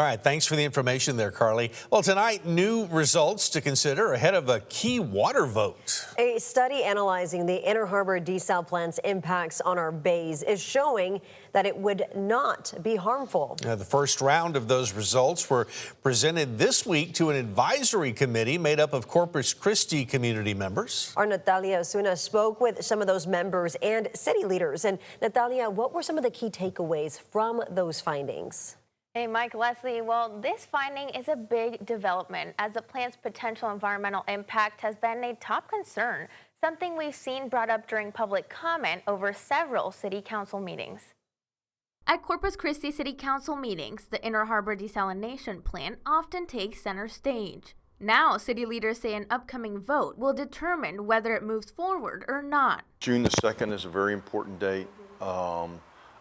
All right, thanks for the information there, Carly. Well, tonight, new results to consider ahead of a key water vote. A study analyzing the Inner Harbor desal plant's impacts on our bays is showing that it would not be harmful. The first round of those results were presented this week to an advisory committee made up of Corpus Christi community members. Our Natalia Osuna spoke with some of those members and city leaders. And Natalia, what were some of the key takeaways from those findings? Hey, Mike, Leslie. Well, this finding is a big development as the plant's potential environmental impact has been a top concern, something we've seen brought up during public comment over several city council meetings. At Corpus Christi City Council meetings, the Inner Harbor desalination plant often takes center stage. Now, city leaders say an upcoming vote will determine whether it moves forward or not. June the 2nd is a very important date. I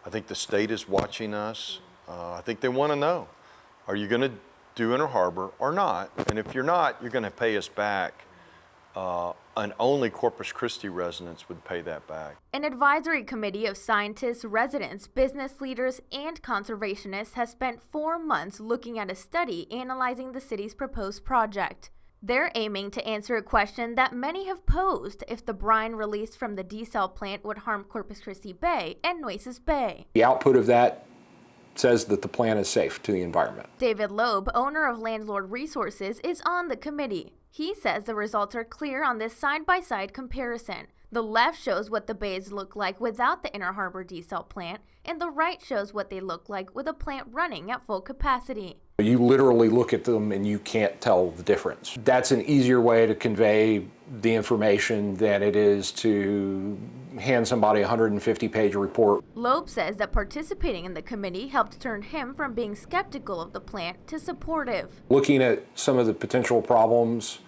think the state is watching us. I think they want to know, are you going to do Inner Harbor or not? And if you're not, you're going to pay us back. And only Corpus Christi residents would pay that back. An advisory committee of scientists, residents, business leaders, and conservationists has spent 4 months looking at a study analyzing the city's proposed project. They're aiming to answer a question that many have posed if the brine released from the desal plant would harm Corpus Christi Bay and Nueces Bay. The output of that says that the plant is safe to the environment. David Loeb, owner of Landlord Resources, is on the committee. He says the results are clear on this side-by-side comparison. The left shows what the bays look like without the Inner Harbor desal plant, and the right shows what they look like with a plant running at full capacity. You literally look at them and you can't tell the difference. That's an easier way to convey the information than it is to hand somebody a 150-page report. Loeb says that participating in the committee helped turn him from being skeptical of the plant to supportive. Looking at some of the potential problems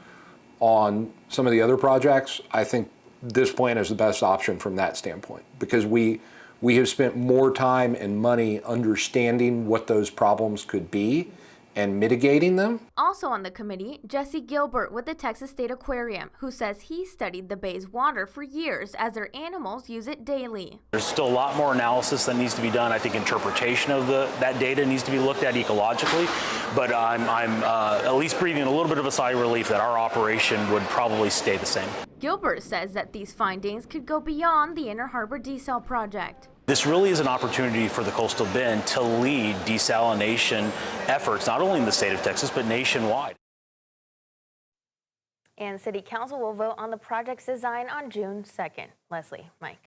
on some of the other projects, I think this plant is the best option from that standpoint, because we have spent more time and money understanding what those problems could be and mitigating them. Also on the committee, Jesse Gilbert with the Texas State Aquarium, who says he studied the bay's water for years as their animals use it daily. There's still a lot more analysis that needs to be done. I think interpretation of that data needs to be looked at ecologically, but I'm at least breathing a little bit of a sigh of relief that our operation would probably stay the same. Gilbert says that these findings could go beyond the Inner Harbor desal project. This really is an opportunity for the coastal bend to lead desalination efforts, not only in the state of Texas, but nationwide. And City Council will vote on the project's design on June 2nd. Leslie, Mike.